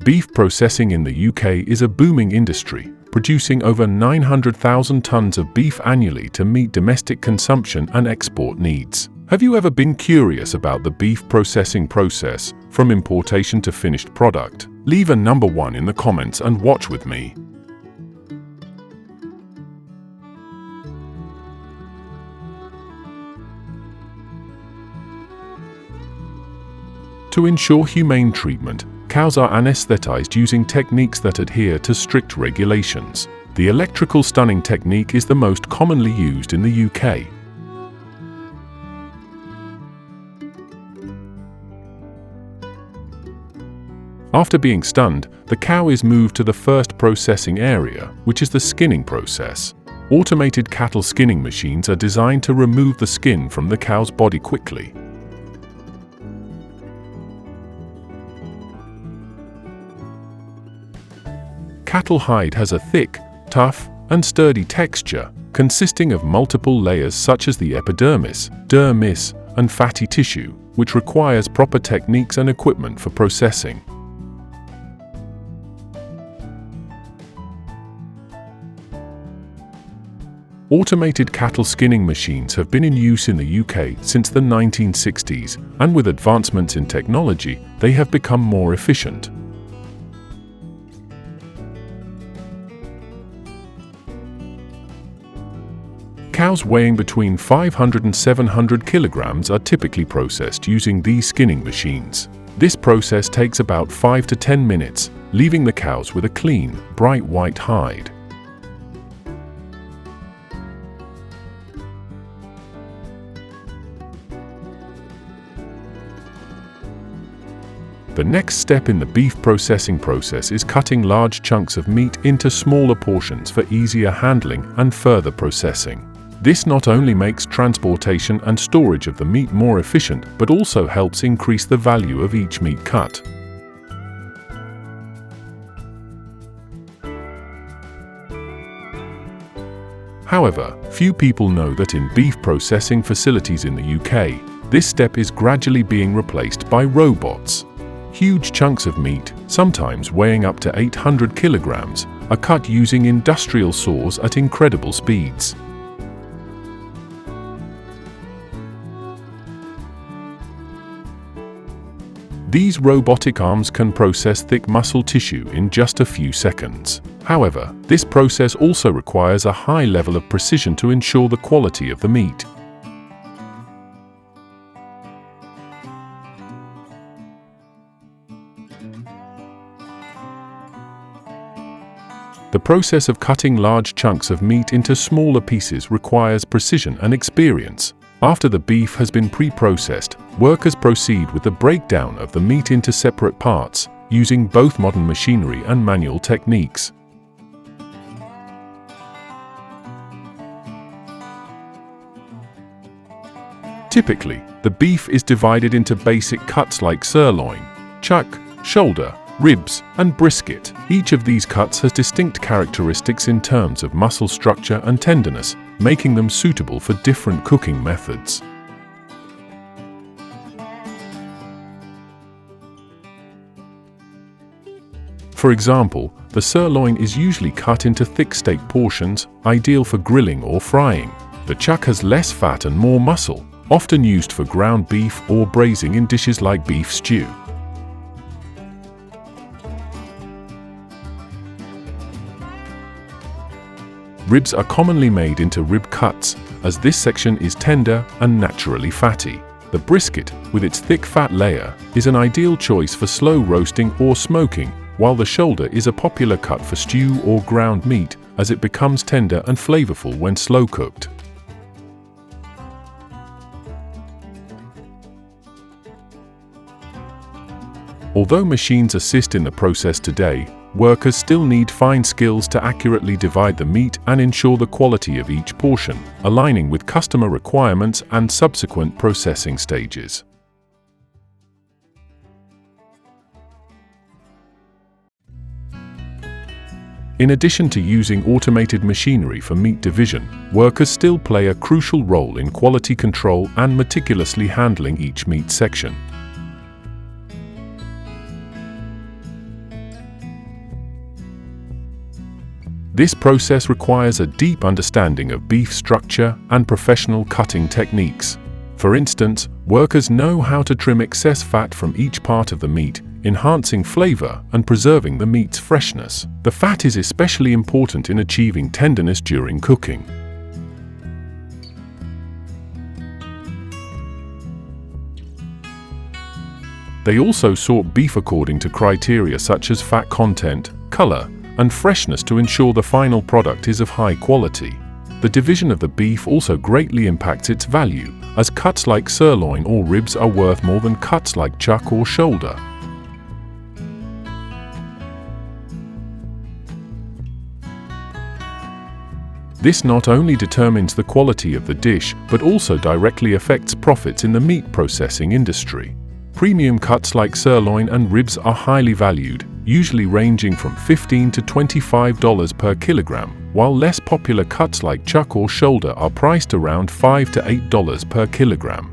Beef processing in the UK is a booming industry, producing over 900,000 tons of beef annually to meet domestic consumption and export needs. Have you ever been curious about the beef processing process, from importation to finished product? Leave a number 1 in the comments and watch with me. To ensure humane treatment, cows are anesthetized using techniques that adhere to strict regulations. The electrical stunning technique is the most commonly used in the UK. After being stunned, the cow is moved to the first processing area, which is the skinning process. Automated cattle skinning machines are designed to remove the skin from the cow's body quickly. Cattle hide has a thick, tough, and sturdy texture, consisting of multiple layers such as the epidermis, dermis, and fatty tissue, which requires proper techniques and equipment for processing. Automated cattle skinning machines have been in use in the UK since the 1960s, and with advancements in technology, they have become more efficient. Cows weighing between 500 and 700 kilograms are typically processed using these skinning machines. This process takes about 5 to 10 minutes, leaving the cows with a clean, bright white hide. The next step in the beef processing process is cutting large chunks of meat into smaller portions for easier handling and further processing. This not only makes transportation and storage of the meat more efficient, but also helps increase the value of each meat cut. However, few people know that in beef processing facilities in the UK, this step is gradually being replaced by robots. Huge chunks of meat, sometimes weighing up to 800 kilograms, are cut using industrial saws at incredible speeds. These robotic arms can process thick muscle tissue in just a few seconds. However, this process also requires a high level of precision to ensure the quality of the meat. The process of cutting large chunks of meat into smaller pieces requires precision and experience. After the beef has been pre-processed, workers proceed with the breakdown of the meat into separate parts, using both modern machinery and manual techniques. Typically, the beef is divided into basic cuts like sirloin, chuck, shoulder, ribs, and brisket. Each of these cuts has distinct characteristics in terms of muscle structure and tenderness, making them suitable for different cooking methods. For example, the sirloin is usually cut into thick steak portions, ideal for grilling or frying. The chuck has less fat and more muscle, often used for ground beef or braising in dishes like beef stew. Ribs are commonly made into rib cuts, as this section is tender and naturally fatty. The brisket, with its thick fat layer, is an ideal choice for slow roasting or smoking, while the shoulder is a popular cut for stew or ground meat, as it becomes tender and flavorful when slow cooked. Although machines assist in the process today, workers still need fine skills to accurately divide the meat and ensure the quality of each portion, aligning with customer requirements and subsequent processing stages. In addition to using automated machinery for meat division, workers still play a crucial role in quality control and meticulously handling each meat section. This process requires a deep understanding of beef structure and professional cutting techniques. For instance, workers know how to trim excess fat from each part of the meat, enhancing flavor and preserving the meat's freshness. The fat is especially important in achieving tenderness during cooking. They also sort beef according to criteria such as fat content, color, and freshness to ensure the final product is of high quality. The division of the beef also greatly impacts its value, as cuts like sirloin or ribs are worth more than cuts like chuck or shoulder. This not only determines the quality of the dish, but also directly affects profits in the meat processing industry. Premium cuts like sirloin and ribs are highly valued, usually ranging from $15 to $25 per kilogram, while less popular cuts like chuck or shoulder are priced around $5 to $8 per kilogram.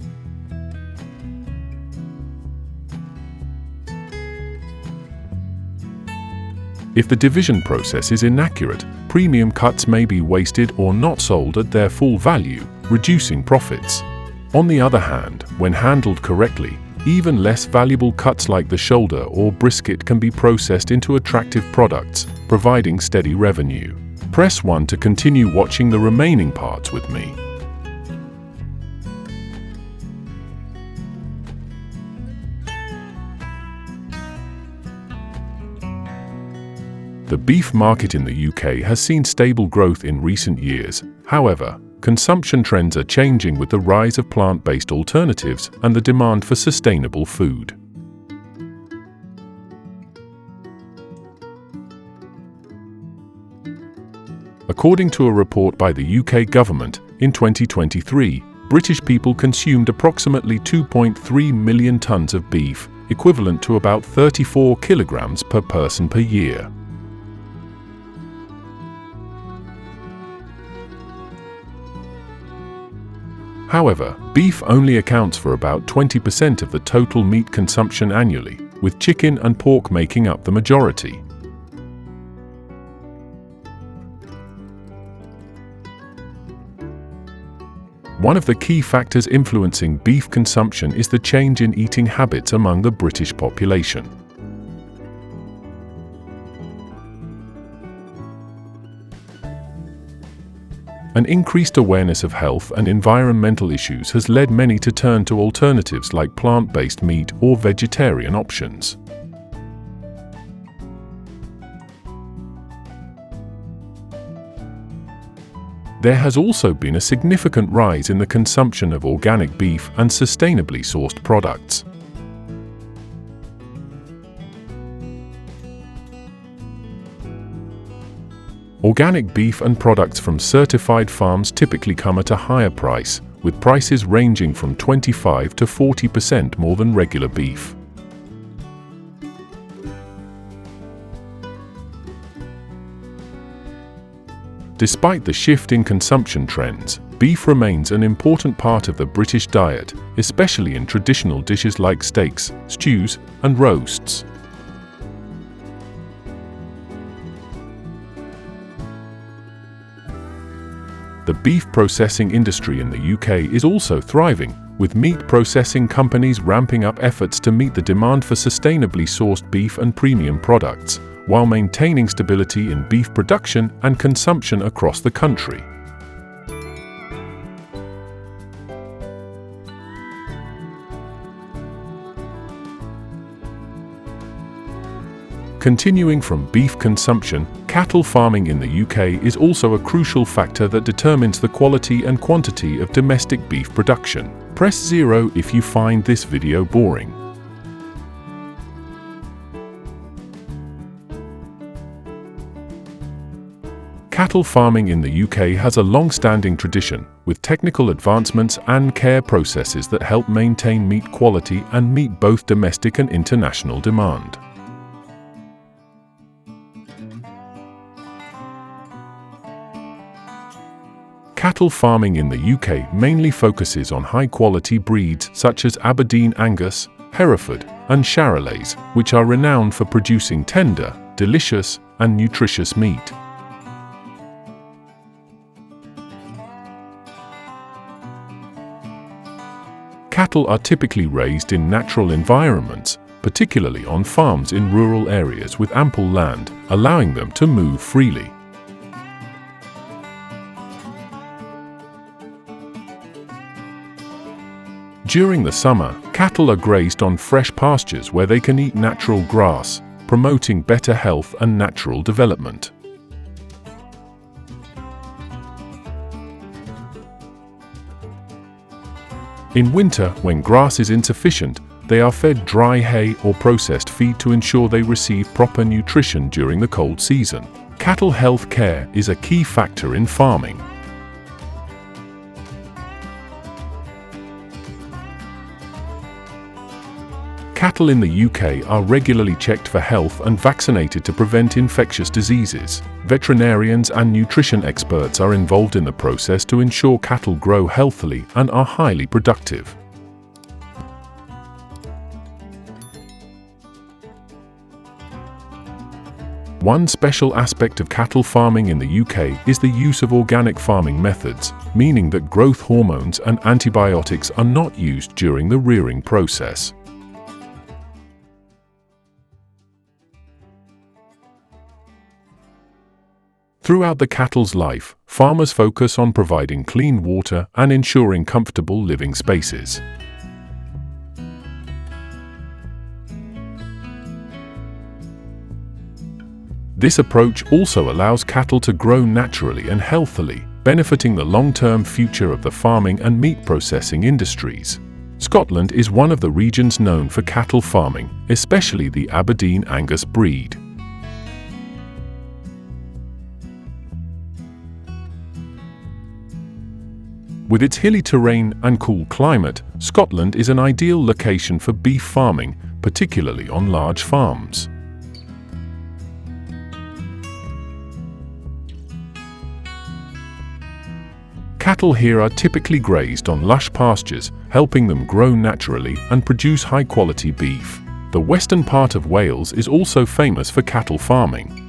If the division process is inaccurate, premium cuts may be wasted or not sold at their full value, reducing profits. On the other hand, when handled correctly, even less valuable cuts like the shoulder or brisket can be processed into attractive products, providing steady revenue. Press 1 to continue watching the remaining parts with me. The beef market in the UK has seen stable growth in recent years. However, consumption trends are changing with the rise of plant-based alternatives and the demand for sustainable food. According to a report by the UK government, in 2023, British people consumed approximately 2.3 million tons of beef, equivalent to about 34 kilograms per person per year. However, beef only accounts for about 20% of the total meat consumption annually, with chicken and pork making up the majority. One of the key factors influencing beef consumption is the change in eating habits among the British population. An increased awareness of health and environmental issues has led many to turn to alternatives like plant-based meat or vegetarian options. There has also been a significant rise in the consumption of organic beef and sustainably sourced products. Organic beef and products from certified farms typically come at a higher price, with prices ranging from 25% to 40% more than regular beef. Despite the shift in consumption trends, beef remains an important part of the British diet, especially in traditional dishes like steaks, stews, and roasts. The beef processing industry in the UK is also thriving, with meat processing companies ramping up efforts to meet the demand for sustainably sourced beef and premium products, while maintaining stability in beef production and consumption across the country. Continuing from beef consumption, cattle farming in the UK is also a crucial factor that determines the quality and quantity of domestic beef production. Press 0 if you find this video boring. Cattle farming in the UK has a long-standing tradition, with technical advancements and care processes that help maintain meat quality and meet both domestic and international demand. Cattle farming in the UK mainly focuses on high-quality breeds such as Aberdeen Angus, Hereford, and Charolais, which are renowned for producing tender, delicious, and nutritious meat. Cattle are typically raised in natural environments, particularly on farms in rural areas with ample land, allowing them to move freely. During the summer, cattle are grazed on fresh pastures where they can eat natural grass, promoting better health and natural development. In winter, when grass is insufficient, they are fed dry hay or processed feed to ensure they receive proper nutrition during the cold season. Cattle health care is a key factor in farming. Cattle in the UK are regularly checked for health and vaccinated to prevent infectious diseases. Veterinarians and nutrition experts are involved in the process to ensure cattle grow healthily and are highly productive. One special aspect of cattle farming in the UK is the use of organic farming methods, meaning that growth hormones and antibiotics are not used during the rearing process. Throughout the cattle's life, farmers focus on providing clean water and ensuring comfortable living spaces. This approach also allows cattle to grow naturally and healthily, benefiting the long-term future of the farming and meat processing industries. Scotland is one of the regions known for cattle farming, especially the Aberdeen Angus breed. With its hilly terrain and cool climate, Scotland is an ideal location for beef farming, particularly on large farms. Cattle here are typically grazed on lush pastures, helping them grow naturally and produce high-quality beef. The western part of Wales is also famous for cattle farming.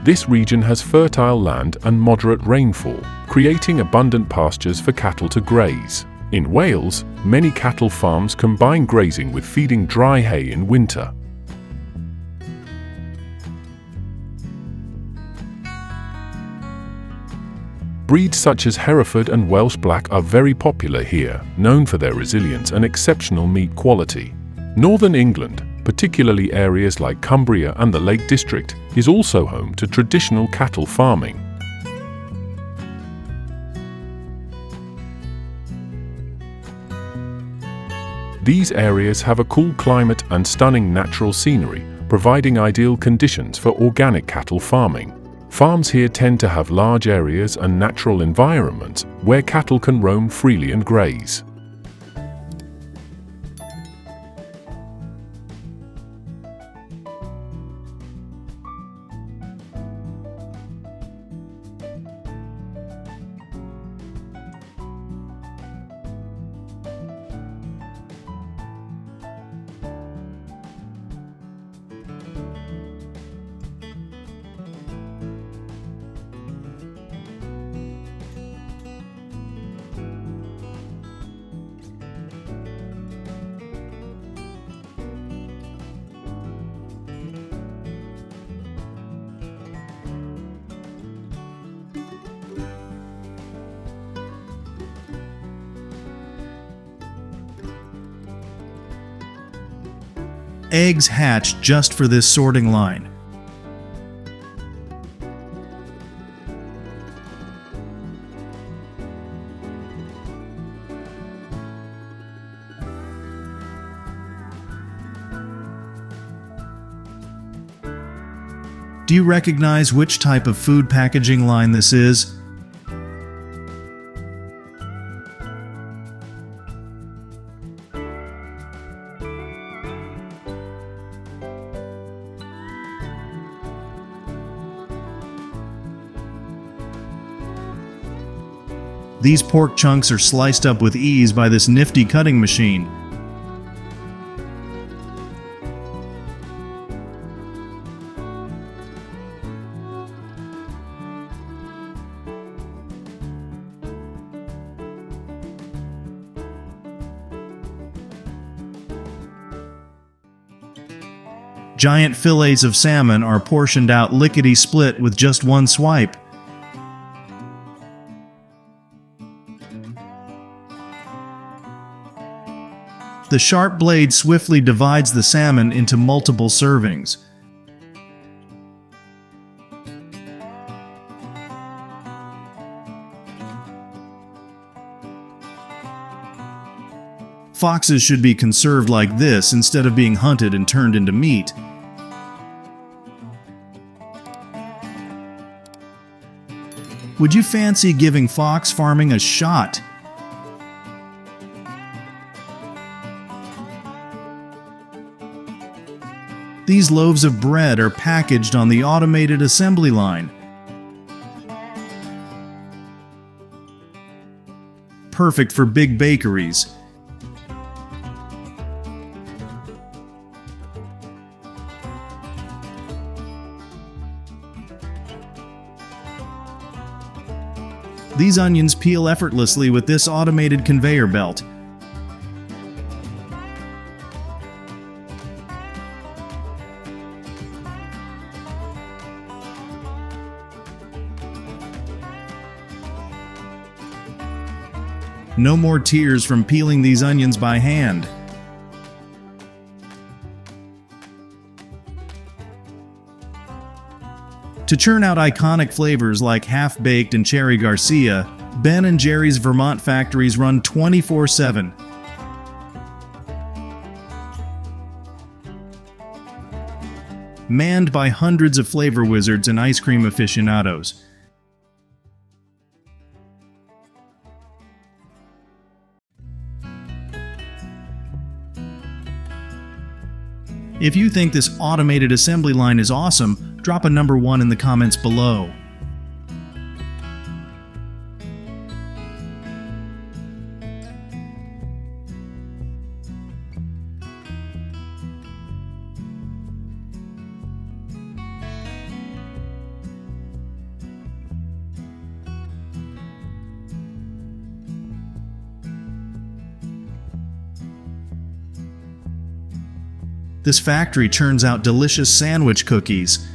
This region has fertile land and moderate rainfall, creating abundant pastures for cattle to graze. In Wales, many cattle farms combine grazing with feeding dry hay in winter. Breeds such as Hereford and Welsh Black are very popular here, known for their resilience and exceptional meat quality. Northern England, particularly areas like Cumbria and the Lake District, is also home to traditional cattle farming. These areas have a cool climate and stunning natural scenery, providing ideal conditions for organic cattle farming. Farms here tend to have large areas and natural environments where cattle can roam freely and graze. Eggs hatch just for this sorting line. Do you recognize which type of food packaging line this is? These pork chunks are sliced up with ease by this nifty cutting machine. Giant fillets of salmon are portioned out lickety-split with just one swipe. The sharp blade swiftly divides the salmon into multiple servings. Foxes should be conserved like this instead of being hunted and turned into meat. Would you fancy giving fox farming a shot? These loaves of bread are packaged on the automated assembly line. Perfect for big bakeries. These onions peel effortlessly with this automated conveyor belt. No more tears from peeling these onions by hand. To churn out iconic flavors like Half-Baked and Cherry Garcia, Ben & Jerry's Vermont factories run 24/7. Manned by hundreds of flavor wizards and ice cream aficionados. If you think this automated assembly line is awesome, drop a number 1 in the comments below. This factory churns out delicious sandwich cookies.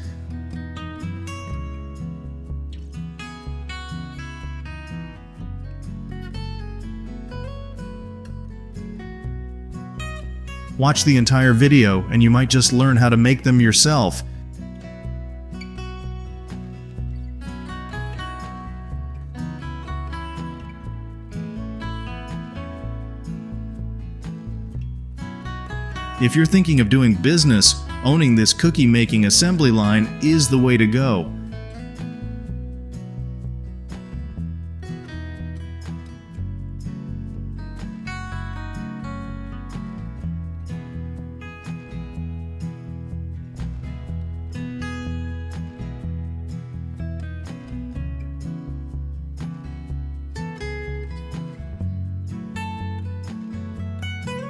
Watch the entire video and you might just learn how to make them yourself. If you're thinking of doing business, owning this cookie-making assembly line is the way to go.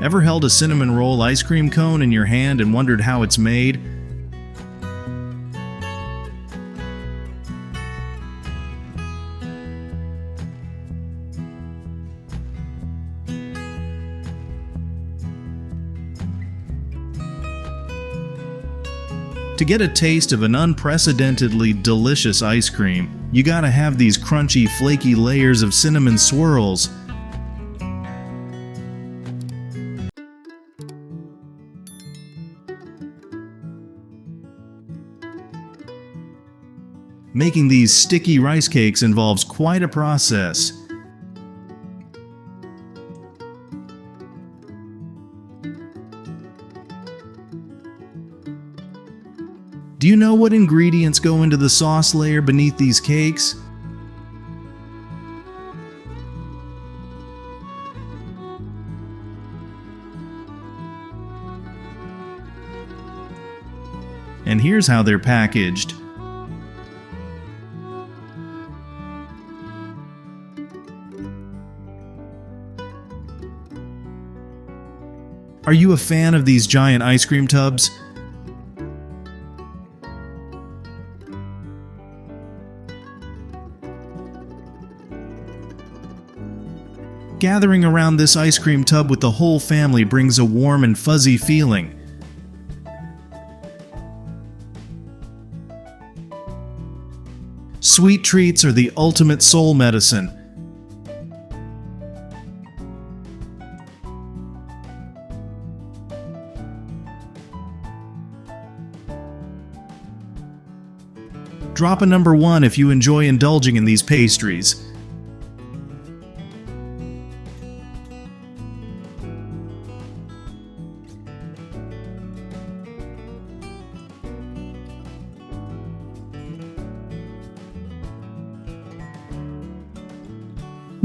Ever held a cinnamon roll ice cream cone in your hand and wondered how it's made? To get a taste of an unprecedentedly delicious ice cream, you gotta have these crunchy, flaky layers of cinnamon swirls. Making these sticky rice cakes involves quite a process. Do you know what ingredients go into the sauce layer beneath these cakes? And here's how they're packaged. Are you a fan of these giant ice cream tubs? Gathering around this ice cream tub with the whole family brings a warm and fuzzy feeling. Sweet treats are the ultimate soul medicine. Drop a number 1 if you enjoy indulging in these pastries.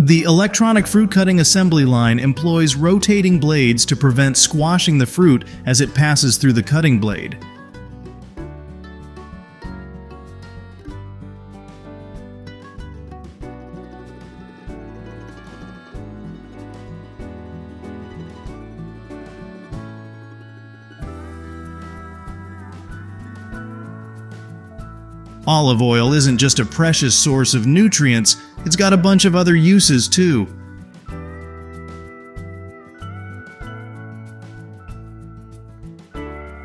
The electronic fruit cutting assembly line employs rotating blades to prevent squashing the fruit as it passes through the cutting blade. Olive oil isn't just a precious source of nutrients, it's got a bunch of other uses too.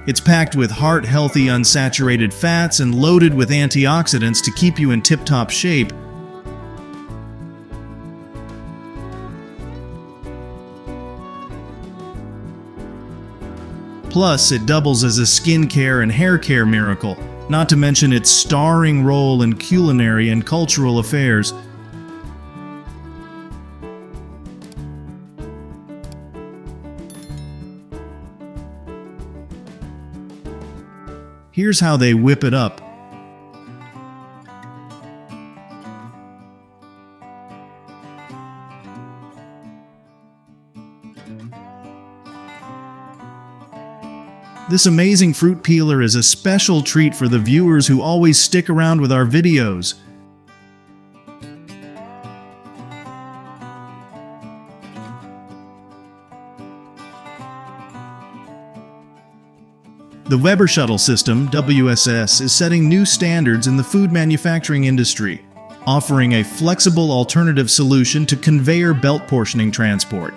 It's packed with heart-healthy unsaturated fats and loaded with antioxidants to keep you in tip-top shape. Plus, it doubles as a skincare and hair care miracle, not to mention its starring role in culinary and cultural affairs. Here's how they whip it up. This amazing fruit peeler is a special treat for the viewers who always stick around with our videos. The Weber Shuttle System, WSS, is setting new standards in the food manufacturing industry, offering a flexible alternative solution to conveyor belt portioning transport.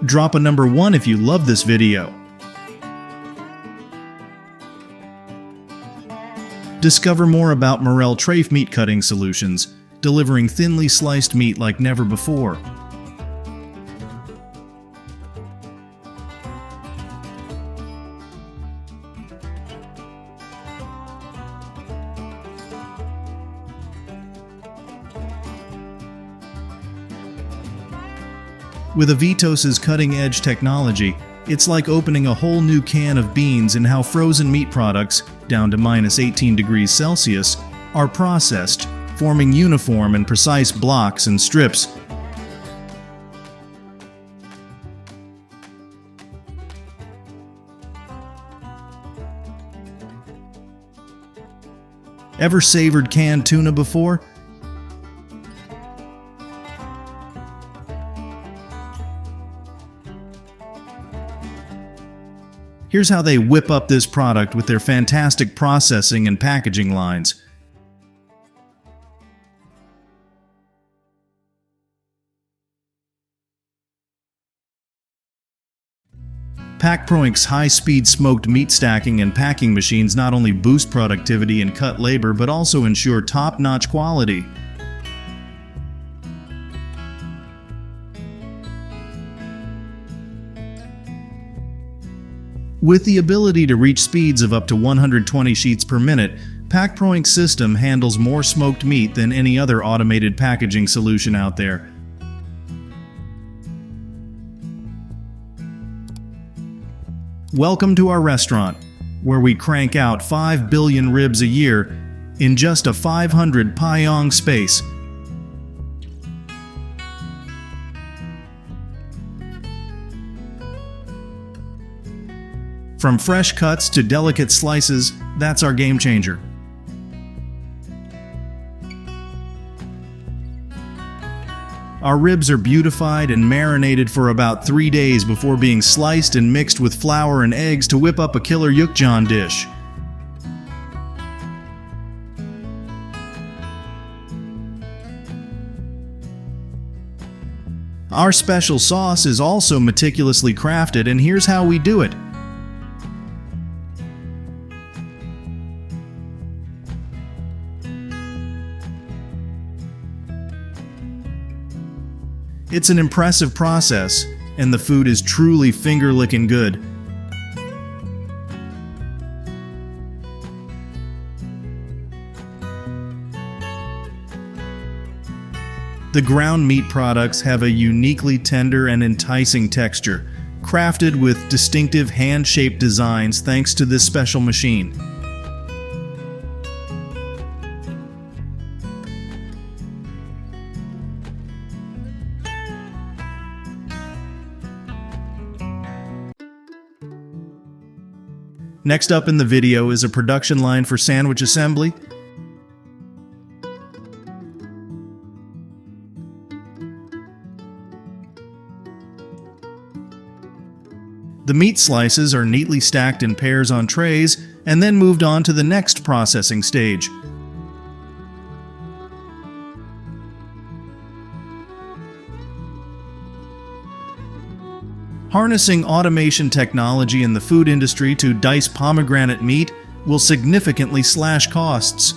Drop a number 1 if you love this video. Discover more about Morel Trafe meat cutting solutions, delivering thinly sliced meat like never before. With Avitos' cutting-edge technology, it's like opening a whole new can of beans in how frozen meat products, down to -18 degrees Celsius, are processed, forming uniform and precise blocks and strips. Ever savored canned tuna before? Here's how they whip up this product with their fantastic processing and packaging lines. PackProink's high-speed smoked meat stacking and packing machines not only boost productivity and cut labor, but also ensure top-notch quality. With the ability to reach speeds of up to 120 sheets per minute, PackProink's system handles more smoked meat than any other automated packaging solution out there. Welcome to our restaurant, where we crank out 5 billion ribs a year in just a 500 pyong space. From fresh cuts to delicate slices, that's our game changer. Our ribs are beautified and marinated for about 3 days before being sliced and mixed with flour and eggs to whip up a killer yukjeon dish. Our special sauce is also meticulously crafted, and here's how we do it. It's an impressive process, and the food is truly finger-licking good. The ground meat products have a uniquely tender and enticing texture, crafted with distinctive hand-shaped designs thanks to this special machine. Next up in the video is a production line for sandwich assembly. The meat slices are neatly stacked in pairs on trays and then moved on to the next processing stage. Harnessing automation technology in the food industry to dice pomegranate meat will significantly slash costs.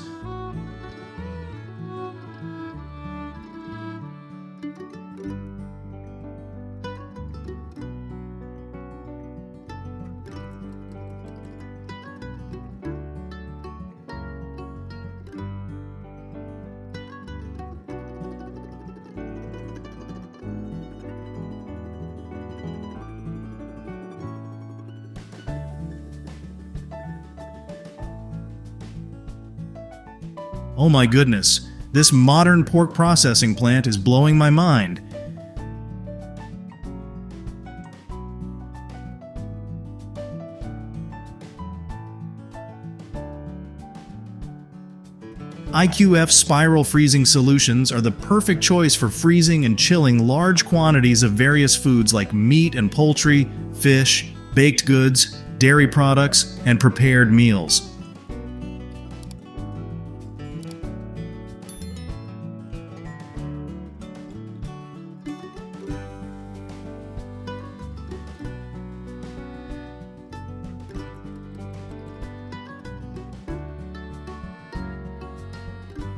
Oh my goodness, this modern pork processing plant is blowing my mind. IQF spiral freezing solutions are the perfect choice for freezing and chilling large quantities of various foods like meat and poultry, fish, baked goods, dairy products, and prepared meals.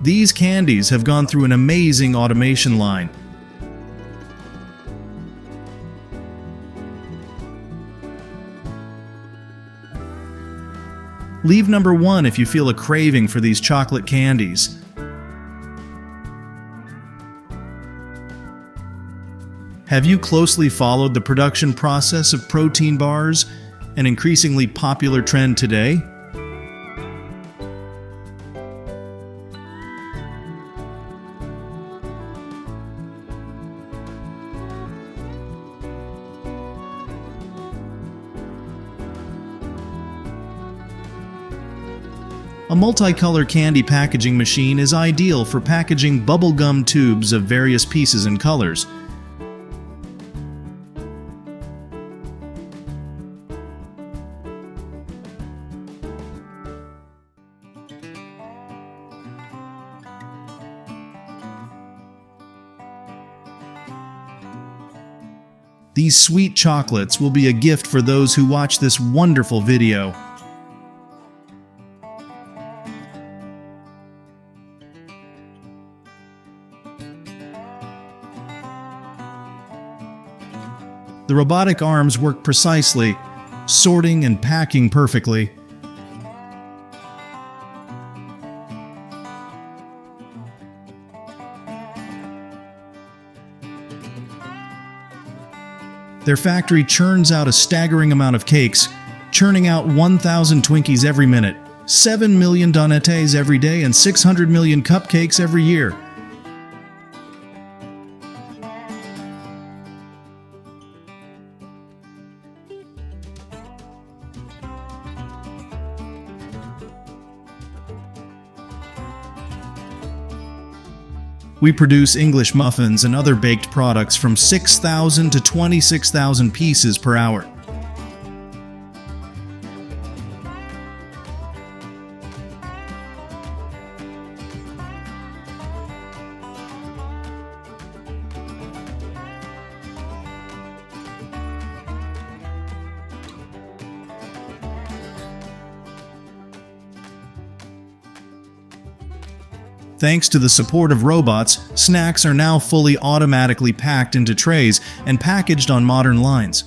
These candies have gone through an amazing automation line. Leave number 1 if you feel a craving for these chocolate candies. Have you closely followed the production process of protein bars, an increasingly popular trend today? A multicolor candy packaging machine is ideal for packaging bubblegum tubes of various pieces and colors. These sweet chocolates will be a gift for those who watch this wonderful video. The robotic arms work precisely, sorting and packing perfectly. Their factory churns out a staggering amount of cakes, churning out 1,000 Twinkies every minute, 7 million donettes every day, and 600 million cupcakes every year. We produce English muffins and other baked products from 6,000 to 26,000 pieces per hour. Thanks to the support of robots, snacks are now fully automatically packed into trays and packaged on modern lines.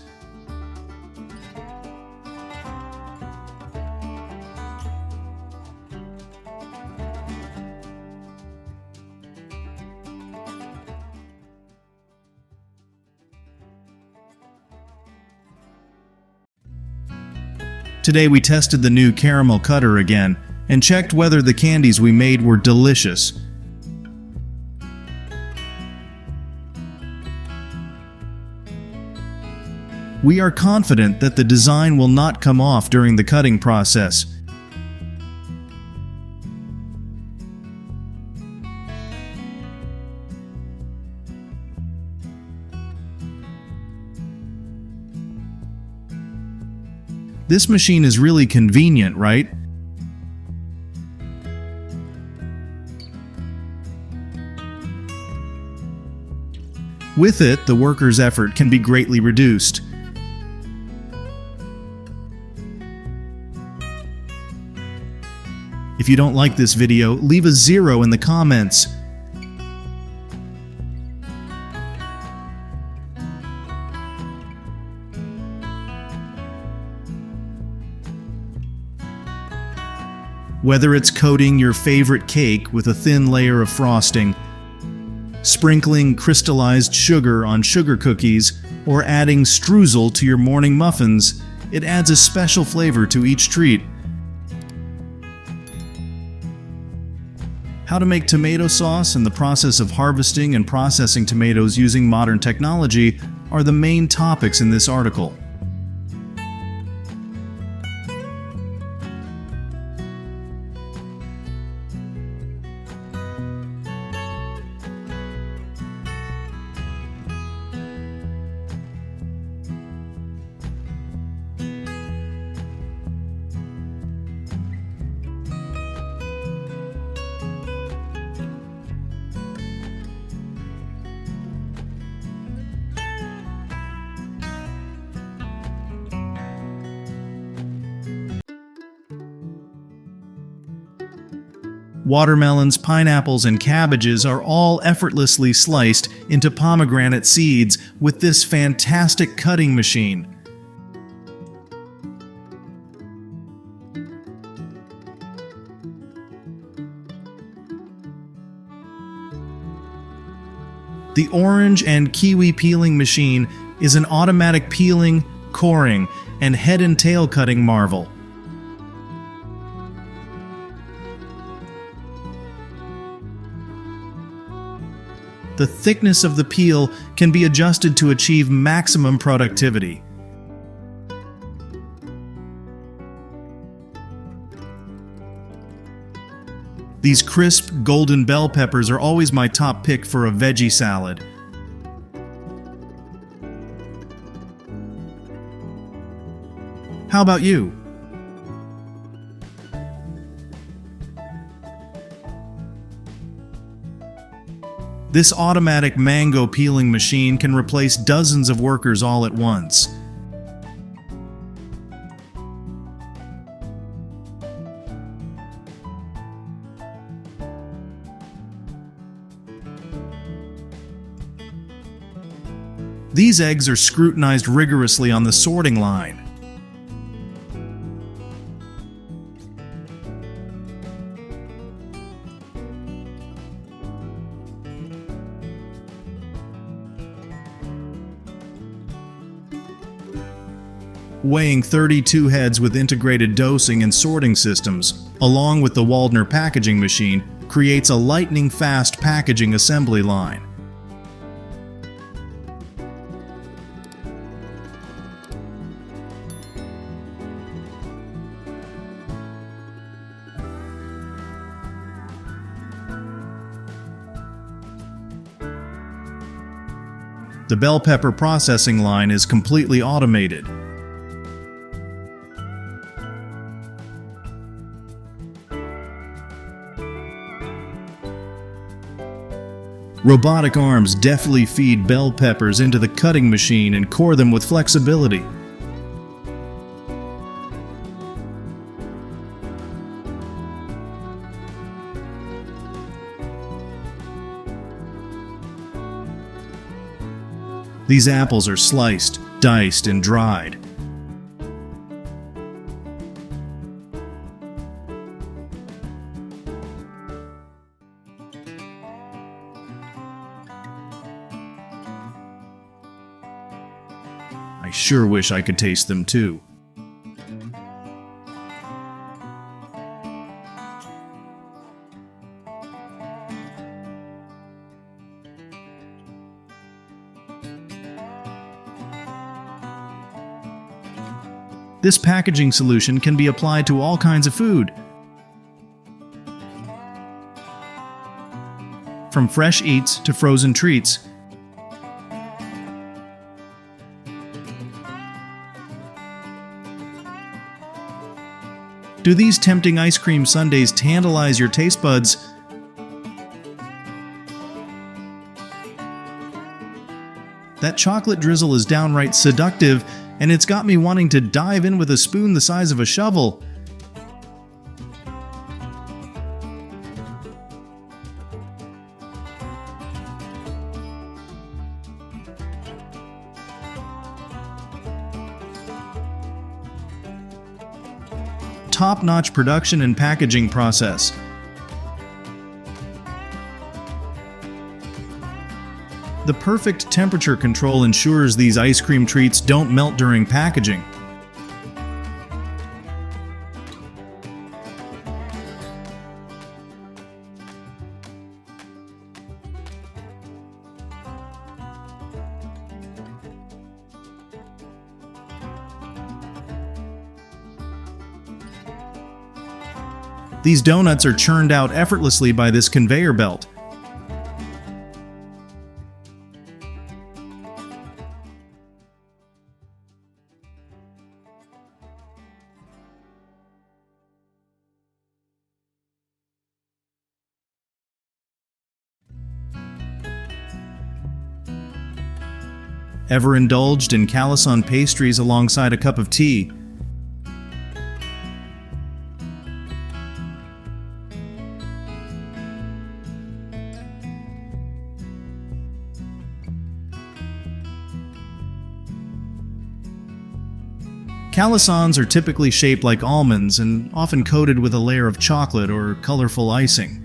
Today we tested the new caramel cutter again and checked whether the candies we made were delicious. We are confident that the design will not come off during the cutting process. This machine is really convenient, right? With it, the worker's effort can be greatly reduced. If you don't like this video, leave a 0 in the comments. Whether it's coating your favorite cake with a thin layer of frosting, sprinkling crystallized sugar on sugar cookies, or adding streusel to your morning muffins, it adds a special flavor to each treat. How to make tomato sauce and the process of harvesting and processing tomatoes using modern technology are the main topics in this article. Watermelons, pineapples, and cabbages are all effortlessly sliced into pomegranate seeds with this fantastic cutting machine. The orange and kiwi peeling machine is an automatic peeling, coring, and head and tail cutting marvel. The thickness of the peel can be adjusted to achieve maximum productivity. These crisp, golden bell peppers are always my top pick for a veggie salad. How about you? This automatic mango peeling machine can replace dozens of workers all at once. These eggs are scrutinized rigorously on the sorting line. Weighing 32 heads with integrated dosing and sorting systems, along with the Waldner packaging machine, creates a lightning-fast packaging assembly line. The bell pepper processing line is completely automated. Robotic arms deftly feed bell peppers into the cutting machine and core them with flexibility. These apples are sliced, diced, and dried. I sure wish I could taste them too. This packaging solution can be applied to all kinds of food, from fresh eats to frozen treats. Do these tempting ice cream sundaes tantalize your taste buds? That chocolate drizzle is downright seductive, and it's got me wanting to dive in with a spoon the size of a shovel. Top-notch production and packaging process. The perfect temperature control ensures these ice cream treats don't melt during packaging. These donuts are churned out effortlessly by this conveyor belt. Ever indulged in Calisson pastries alongside a cup of tea? Calissons are typically shaped like almonds and often coated with a layer of chocolate or colorful icing.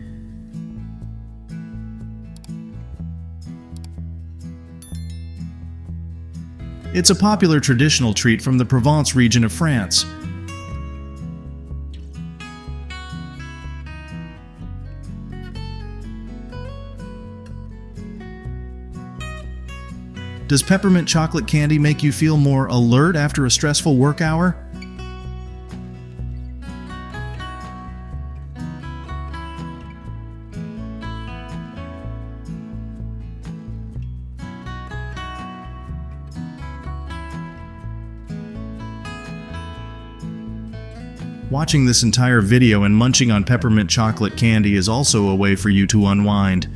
It's a popular traditional treat from the Provence region of France. Does peppermint chocolate candy make you feel more alert after a stressful work hour? Watching this entire video and munching on peppermint chocolate candy is also a way for you to unwind.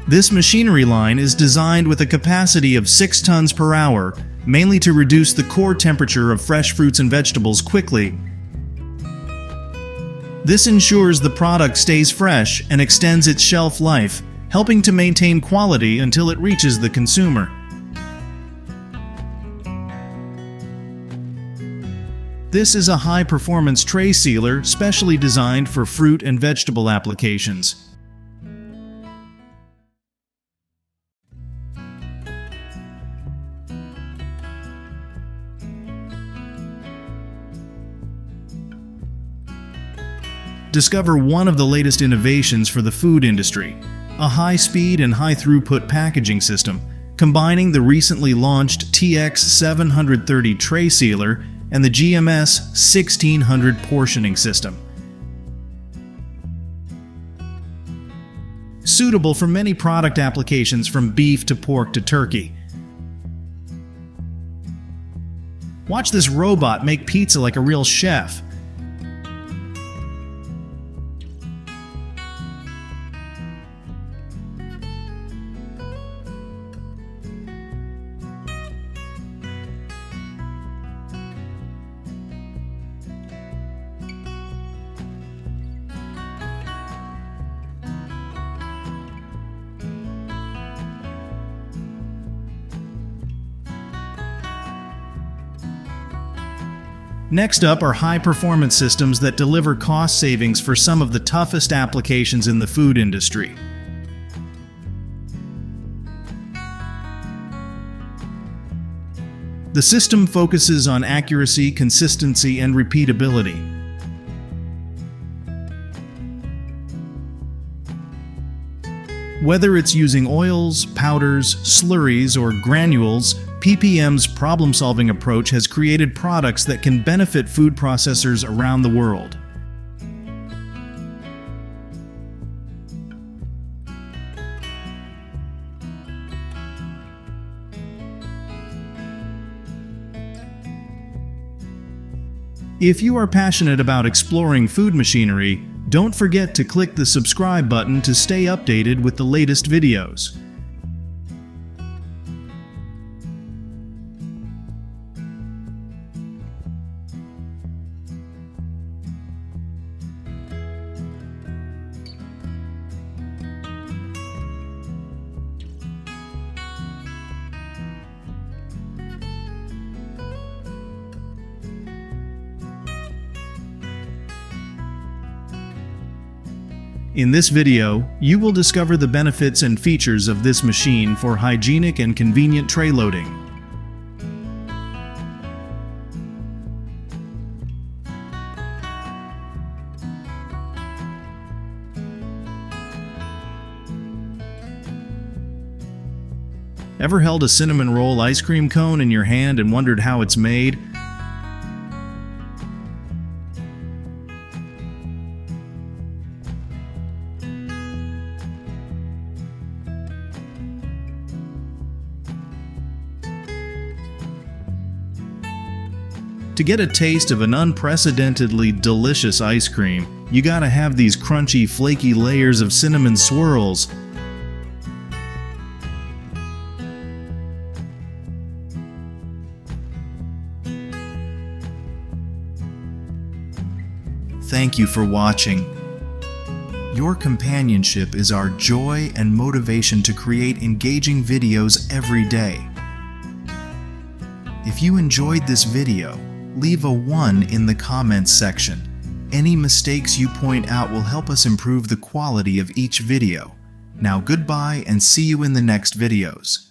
This machinery line is designed with a capacity of 6 tons per hour, mainly to reduce the core temperature of fresh fruits and vegetables quickly. This ensures the product stays fresh and extends its shelf life, helping to maintain quality until it reaches the consumer. This is a high-performance tray sealer specially designed for fruit and vegetable applications. Discover one of the latest innovations for the food industry, a high-speed and high-throughput packaging system, combining the recently launched TX730 tray sealer and the GMS 1600 portioning system. Suitable for many product applications from beef to pork to turkey. Watch this robot make pizza like a real chef. Next up are high-performance systems that deliver cost savings for some of the toughest applications in the food industry. The system focuses on accuracy, consistency, and repeatability. Whether it's using oils, powders, slurries, or granules, PPM's problem-solving approach has created products that can benefit food processors around the world. If you are passionate about exploring food machinery, don't forget to click the subscribe button to stay updated with the latest videos. In this video, you will discover the benefits and features of this machine for hygienic and convenient tray loading. Ever held a cinnamon roll ice cream cone in your hand and wondered how it's made? To get a taste of an unprecedentedly delicious ice cream, you gotta have these crunchy, flaky layers of cinnamon swirls. Thank you for watching. Your companionship is our joy and motivation to create engaging videos every day. If you enjoyed this video, leave a 1 in the comments section. Any mistakes you point out will help us improve the quality of each video. Now goodbye and see you in the next videos.